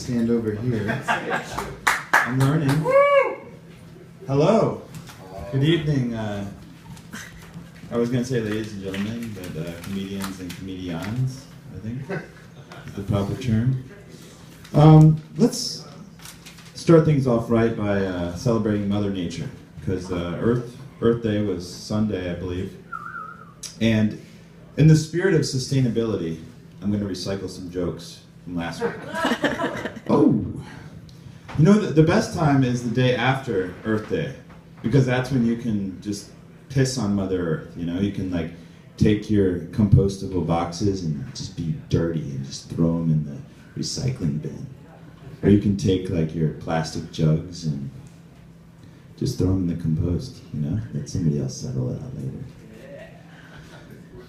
stand over here. I'm learning. Hello. Good evening. I was going to say ladies and gentlemen, but comedians and comedians, I think, is the proper term. Let's start things off right by celebrating Mother Nature, because Earth Day was Sunday, I believe. And in the spirit of sustainability, I'm going to recycle some jokes from last week. Oh! You know, the best time is the day after Earth Day, because that's when you can just piss on Mother Earth, you know? You can, like, take your compostable boxes and just be dirty and just throw them in the recycling bin. Or you can take, like, your plastic jugs and just throw them in the compost, you know? Let somebody else settle it out later.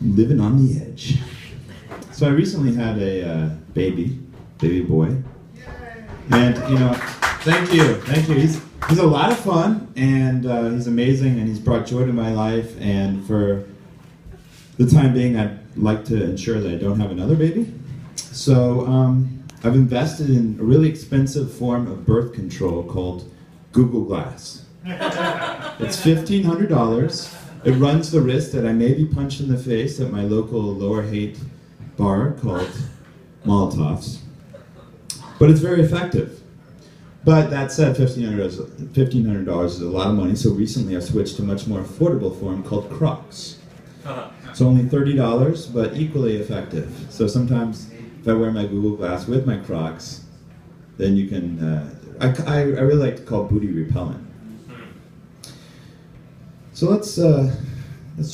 Living on the edge. So I recently had a baby boy. And, you know, thank you. He's a lot of fun, and he's amazing, and he's brought joy to my life, and for the time being, I'd like to ensure that I don't have another baby. So I've invested in a really expensive form of birth control called Google Glass. It's $1,500. It runs the risk that I may be punched in the face at my local lower hate bar called Molotov's. But it's very effective. But that said, $1,500 is a lot of money, so recently I switched to a much more affordable form called Crocs. It's only $30, but equally effective. So sometimes if I wear my Google Glass with my Crocs, then you can, I really like to call booty repellent. So let's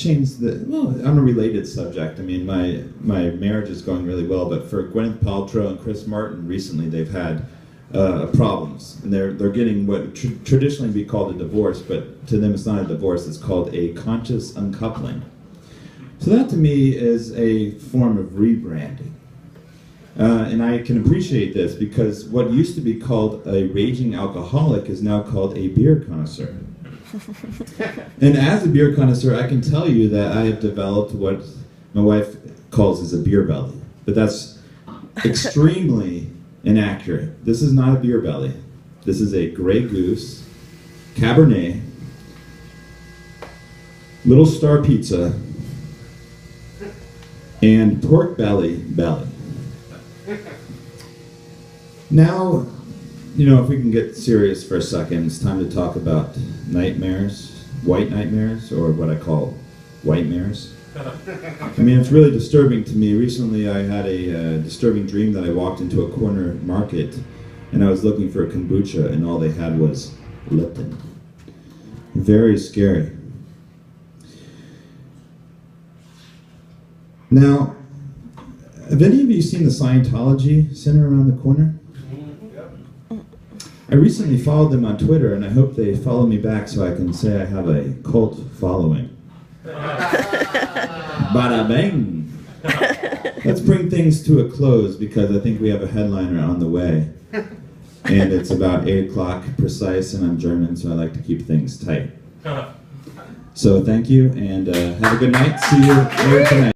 change on a related subject. I mean, my marriage is going really well, but for Gwyneth Paltrow and Chris Martin, recently they've had problems, and they're getting what traditionally be called a divorce, but to them it's not a divorce, it's called a conscious uncoupling. So that to me is a form of rebranding. And I can appreciate this because what used to be called a raging alcoholic is now called a beer connoisseur. And as a beer connoisseur, I can tell you that I have developed what my wife calls as a beer belly. But that's extremely inaccurate. This is not a beer belly. This is a Grey Goose, Cabernet, Little Star Pizza, and pork belly. Now, you know, if we can get serious for a second, it's time to talk about nightmares, white nightmares, or what I call white mares. I mean, it's really disturbing to me. Recently I had a disturbing dream that I walked into a corner market and I was looking for a kombucha and all they had was Lipton. Very scary. Now, have any of you seen the Scientology Center around the corner? I recently followed them on Twitter, and I hope they follow me back so I can say I have a cult following. Bada bang! Let's bring things to a close because I think we have a headliner on the way. And it's about 8 o'clock precise, and I'm German, so I like to keep things tight. So thank you, and have a good night. See you later tonight.